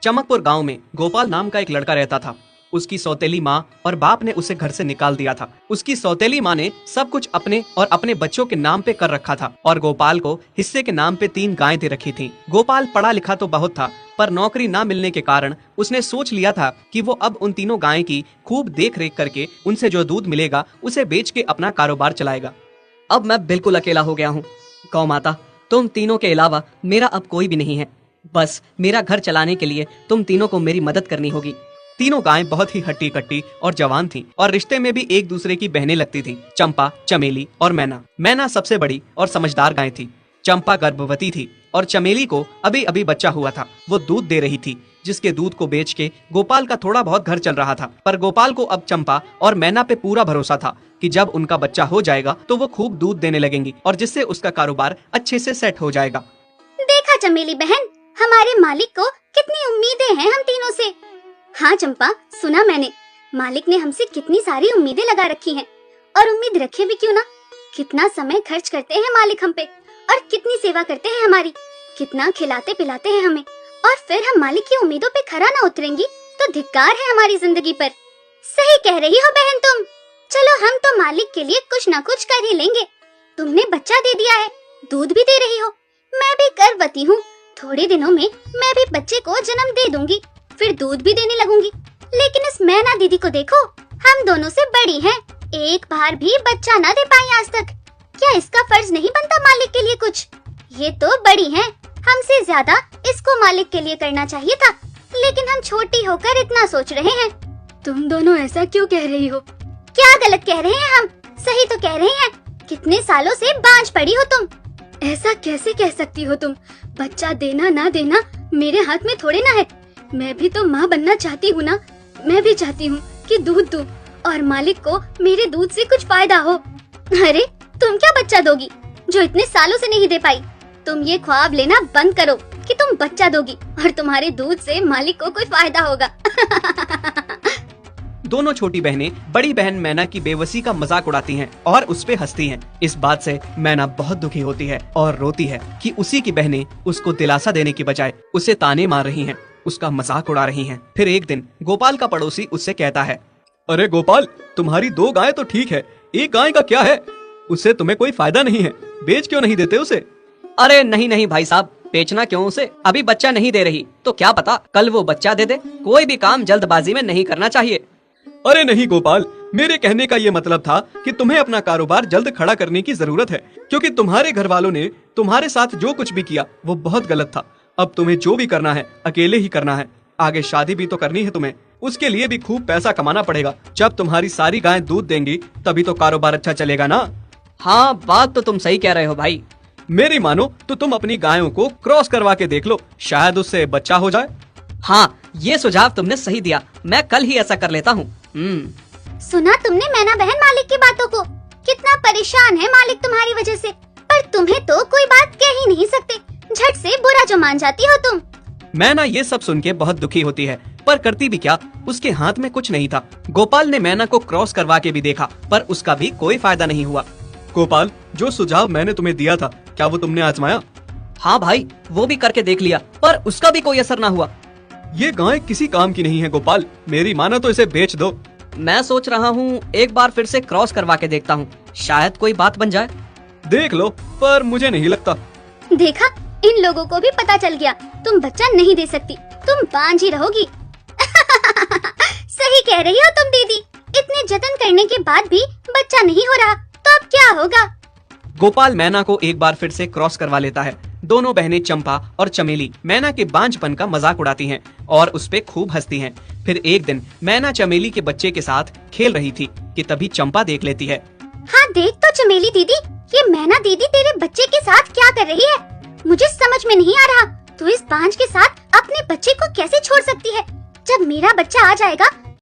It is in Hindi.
चमकपुर गांव में गोपाल नाम का एक लड़का रहता था। उसकी सौतेली माँ और बाप ने उसे घर से निकाल दिया था। उसकी सौतेली माँ ने सब कुछ अपने और अपने बच्चों के नाम पे कर रखा था और गोपाल को हिस्से के नाम पे 3 गायें दे रखी थी। गोपाल पढ़ा लिखा तो बहुत था, पर नौकरी ना मिलने के कारण उसने सोच लिया था कि वो अब उन तीनों गायें की खूब देख रेख करके उनसे जो दूध मिलेगा उसे बेच के अपना कारोबार चलाएगा। अब मैं बिल्कुल अकेला हो गया हूँ। गौ माता, तुम तीनों के अलावा मेरा अब कोई भी नहीं है। बस मेरा घर चलाने के लिए तुम तीनों को मेरी मदद करनी होगी। तीनों गायें बहुत ही हट्टी कट्टी और जवान थीं और रिश्ते में भी एक दूसरे की बहनें लगती थीं। चंपा, चमेली और मैना। मैना सबसे बड़ी और समझदार गाय थी। चंपा गर्भवती थी और चमेली को अभी अभी बच्चा हुआ था। वो दूध दे रही थी, जिसके दूध को बेच के गोपाल का थोड़ा बहुत घर चल रहा था। पर गोपाल को अब चंपा और मैना पे पूरा भरोसा था कि जब उनका बच्चा हो जाएगा तो वो खूब दूध देने लगेंगी और जिससे उसका कारोबार अच्छे से सेट हो जाएगा। देखा चमेली बहन, हमारे मालिक को कितनी उम्मीदें हैं हम तीनों से। हाँ चंपा, सुना मैंने, मालिक ने हमसे कितनी सारी उम्मीदें लगा रखी हैं। और उम्मीद रखे भी क्यों ना, कितना समय खर्च करते हैं मालिक हम पे और कितनी सेवा करते हैं हमारी, कितना खिलाते पिलाते हैं हमें, और फिर हम मालिक की उम्मीदों पे खरा ना उतरेंगी तो धिक्कार है हमारी जिंदगी पर। सही कह रही हो बहन तुम। चलो हम तो मालिक के लिए कुछ ना कुछ कर ही लेंगे। तुमने बच्चा दे दिया है, दूध भी दे रही हो, मैं भी गर्भवती हूँ। थोड़े दिनों में मैं भी बच्चे को जन्म दे दूंगी, फिर दूध भी देने लगूंगी। लेकिन इस मैना दीदी को देखो, हम दोनों से बड़ी हैं, एक बार भी बच्चा ना दे पाई आज तक। क्या इसका फर्ज नहीं बनता मालिक के लिए कुछ? ये तो बड़ी हैं, हमसे ज्यादा इसको मालिक के लिए करना चाहिए था, लेकिन हम छोटी होकर इतना सोच रहे हैं। तुम दोनों ऐसा क्यों कह रही हो? क्या गलत कह रहे हैं हम? सही तो कह रहे हैं। कितने सालों से बांझ पड़ी हो तुम। ऐसा कैसे कह सकती हो तुम? बच्चा देना ना देना मेरे हाथ में थोड़े ना है। मैं भी तो माँ बनना चाहती हूँ ना। मैं भी चाहती हूँ कि दूध दूँ और मालिक को मेरे दूध से कुछ फायदा हो। अरे तुम क्या बच्चा दोगी जो इतने सालों से नहीं दे पाई? तुम ये ख्वाब लेना बंद करो कि तुम बच्चा दोगी और तुम्हारे दूध से मालिक को कुछ फायदा होगा। दोनों छोटी बहनें बड़ी बहन मैना की बेबसी का मजाक उड़ाती हैं और उस पे हंसती हैं। इस बात से मैना बहुत दुखी होती है और रोती है कि उसी की बहनें उसको दिलासा देने की बजाय उसे ताने मार रही हैं, उसका मजाक उड़ा रही हैं। फिर एक दिन गोपाल का पड़ोसी उससे कहता है, अरे गोपाल, तुम्हारी 2 गायें तो ठीक है, एक गाय का क्या है? उससे तुम्हें कोई फायदा नहीं है, बेच क्यों नहीं देते उसे? अरे नहीं नहीं भाई साहब, बेचना क्यों उसे? अभी बच्चा नहीं दे रही तो क्या पता कल वो बच्चा दे दे। कोई भी काम जल्दबाजी में नहीं करना चाहिए। अरे नहीं गोपाल, मेरे कहने का ये मतलब था कि तुम्हें अपना कारोबार जल्द खड़ा करने की जरूरत है, क्योंकि तुम्हारे घर वालों ने तुम्हारे साथ जो कुछ भी किया वो बहुत गलत था। अब तुम्हें जो भी करना है अकेले ही करना है। आगे शादी भी तो करनी है तुम्हें, उसके लिए भी खूब पैसा कमाना पड़ेगा। जब तुम्हारी सारी गायें दूध देंगी तभी तो कारोबार अच्छा चलेगा ना। हाँ, बात तो तुम सही कह रहे हो भाई। मेरी मानो तो तुम अपनी गायों को क्रॉस करवा के देख लो, शायद उससे बच्चा हो जाए। हाँ, ये सुझाव तुमने सही दिया, मैं कल ही ऐसा कर लेता हूँ। सुना तुमने मैना बहन मालिक की बातों को? कितना परेशान है मालिक तुम्हारी वजह से, पर तुम्हें तो कोई बात कह ही नहीं सकते। झट से बुरा जो मान जाती हो तुम। मैना ये सब सुन के बहुत दुखी होती है, पर करती भी क्या, उसके हाथ में कुछ नहीं था। गोपाल ने मैना को क्रॉस करवा के भी देखा, पर उसका भी कोई फायदा नहीं हुआ। गोपाल, जो सुझाव मैंने तुम्हें दिया था, क्या वो तुमने आजमाया? हाँ भाई, वो भी करके देख लिया, पर उसका भी कोई असर ना हुआ। ये गाय किसी काम की नहीं है गोपाल, मेरी मानो तो इसे बेच दो। मैं सोच रहा हूँ एक बार फिर से क्रॉस करवा के देखता हूँ, शायद कोई बात बन जाए। देख लो, पर मुझे नहीं लगता। देखा, इन लोगों को भी पता चल गया तुम बच्चा नहीं दे सकती, तुम बांझ ही रहोगी। सही कह रही हो तुम दीदी, इतने जतन करने के बाद भी बच्चा नहीं हो रहा तो अब क्या होगा? गोपाल मैना को एक बार फिर से क्रॉस करवा लेता है। दोनों बहनें चंपा और चमेली मैना के बांझपन का मजाक उड़ाती हैं और उस पे खूब हंसती हैं। फिर एक दिन मैना चमेली के बच्चे के साथ खेल रही थी कि तभी चंपा देख लेती है। हाँ देख तो चमेली दीदी, ये मैना दीदी तेरे बच्चे के साथ क्या कर रही है? मुझे समझ में नहीं आ रहा, तू इस बांझ के साथ अपने बच्चे को कैसे छोड़ सकती है? जब मेरा बच्चा आ जाएगा